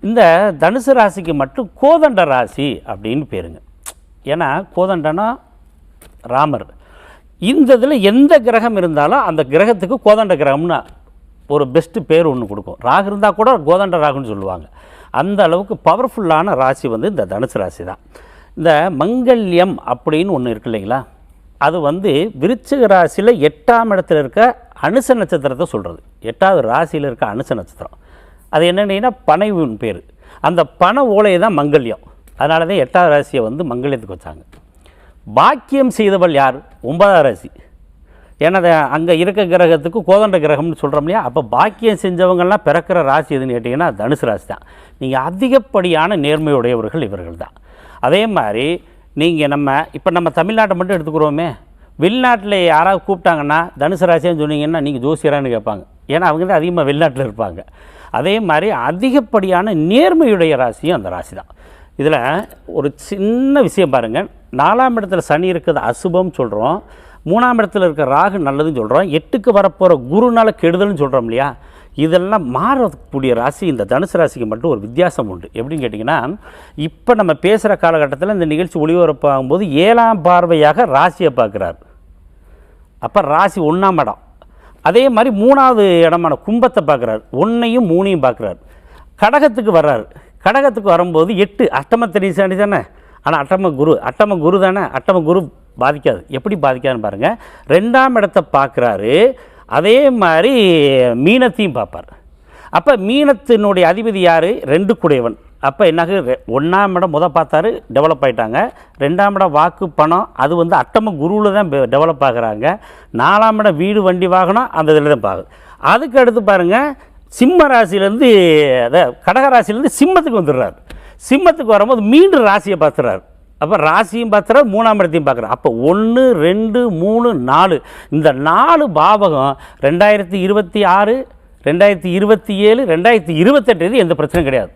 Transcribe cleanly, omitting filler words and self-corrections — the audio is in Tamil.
இந்த தனுசு ராசிக்கு மட்டும் கோதண்ட ராசி அப்படின்னு பேருங்க. ஏன்னா கோதண்டனா ராமர். இந்த இதில் எந்த கிரகம் இருந்தாலும் அந்த கிரகத்துக்கு கோதண்ட கிரகம்னு ஒரு பெஸ்ட்டு பேர் ஒன்று கொடுக்கும். ராகு இருந்தால் கூட கோதண்ட ராகுன்னு சொல்லுவாங்க. அந்த அளவுக்கு பவர்ஃபுல்லான ராசி வந்து இந்த தனுசு ராசி தான். இந்த மங்கல்யம் அப்படின்னு ஒன்று இருக்கு இல்லைங்களா, அது வந்து விருச்சிக ராசியில் 8ஆம் இடத்துல இருக்க அனுச நட்சத்திரத்தை சொல்கிறது. 8வது ராசியில் இருக்க அனுச நட்சத்திரம் அது என்னென்னா பனைவின் பேர். அந்த பனை ஓலையை தான் மங்கல்யம். அதனால தான் 8வது ராசியை வந்து மங்கல்யத்துக்கு வச்சாங்க. பாக்கியம் செய்தவள் யார்? 9ஆம் ராசி. ஏன்னா அங்கே இருக்க கிரகத்துக்கு கோதண்ட கிரகம்னு சொல்கிறோம் இல்லையா. அப்போ பாக்கியம் செஞ்சவங்கள்லாம் பிறக்கிற ராசி எதுன்னு கேட்டிங்கன்னா தனுசு ராசி தான். நீங்கள் அதிகப்படியான நேர்மையுடையவர்கள் இவர்கள் தான். அதே மாதிரி நீங்கள் இப்போ நம்ம தமிழ்நாட்டை மட்டும் எடுத்துக்கிறோமே, வெளிநாட்டில் யாராவது கூப்பிட்டாங்கன்னா தனுசு ராசின்னு சொன்னீங்கன்னா நீங்கள் ஜோசியரான்னு கேட்பாங்க. ஏன்னா அவங்க தான் அதிகமாக வெளிநாட்டில் இருப்பாங்க. அதே மாதிரி அதிகப்படியான நேர்மையுடைய ராசியும் அந்த ராசி தான். இதில் ஒரு சின்ன விஷயம் பாருங்கள். 4ஆம் இடத்துல சனி இருக்கிறது அசுபம் சொல்கிறோம், 3ஆம் இடத்துல இருக்க ராகு நல்லதுன்னு சொல்கிறோம், 8க்கு வரப்போகிற குருனால கெடுதல்னு சொல்கிறோம் இல்லையா. இதெல்லாம் மாறக்கூடிய ராசி இந்த தனுசு ராசிக்கு மட்டும் ஒரு வித்தியாசம் உண்டு. எப்படின்னு கேட்டிங்கன்னா, இப்போ நம்ம பேசுகிற காலகட்டத்தில் இந்த நிகழ்ச்சி ஒளிபரப்பாகும்போது 7ஆம் பார்வையாக ராசியை பார்க்குறாரு. அப்போ ராசி 1ஆம் இடம். அதே மாதிரி 3வது இடமான கும்பத்தை பார்க்குறாரு. 1ஐயும் 3ஐயும் பார்க்குறாரு. கடகத்துக்கு வர்றாரு. கடகத்துக்கு வரும்போது 8 அஷ்டம சனி தானே. ஆனால் அட்டம குரு தானே. அட்டம குரு பாதிக்காது. எப்படி பாதிக்காதுன்னு பாருங்கள். 2ஆம் இடத்தை பார்க்குறாரு. அதே மாதிரி மீனத்தையும் பார்ப்பார். அப்போ மீனத்தினுடைய அதிபதி யார்? 2 குடையவன். அப்போ என்னாக 1ஆம் இடம் பார்த்தாரு, டெவலப் ஆகிட்டாங்க. 2ஆம் இடம் வாக்கு பணம் அது வந்து அட்டம குருவில் தான் டெவலப் ஆகுறாங்க. 4ஆம் இடம் வீடு வண்டி வாகனம் அந்த இதில் தான் பார்க்குது. அதுக்கு அடுத்து பாருங்கள், சிம்ம ராசியிலேருந்து கடகராசிலேருந்து சிம்மத்துக்கு வந்துடுறாரு. சிம்மத்துக்கு வரும்போது மீண்டும் ராசியை பார்த்துறாரு. அப்போ ராசியும் பார்த்துறாரு, 3ஆம் இடத்தையும் பார்க்குறாரு. அப்போ 1, 2, 3, 4 இந்த 4 பாவகம் 2026, 2027, 2028 எந்த பிரச்சனையும் கிடையாது.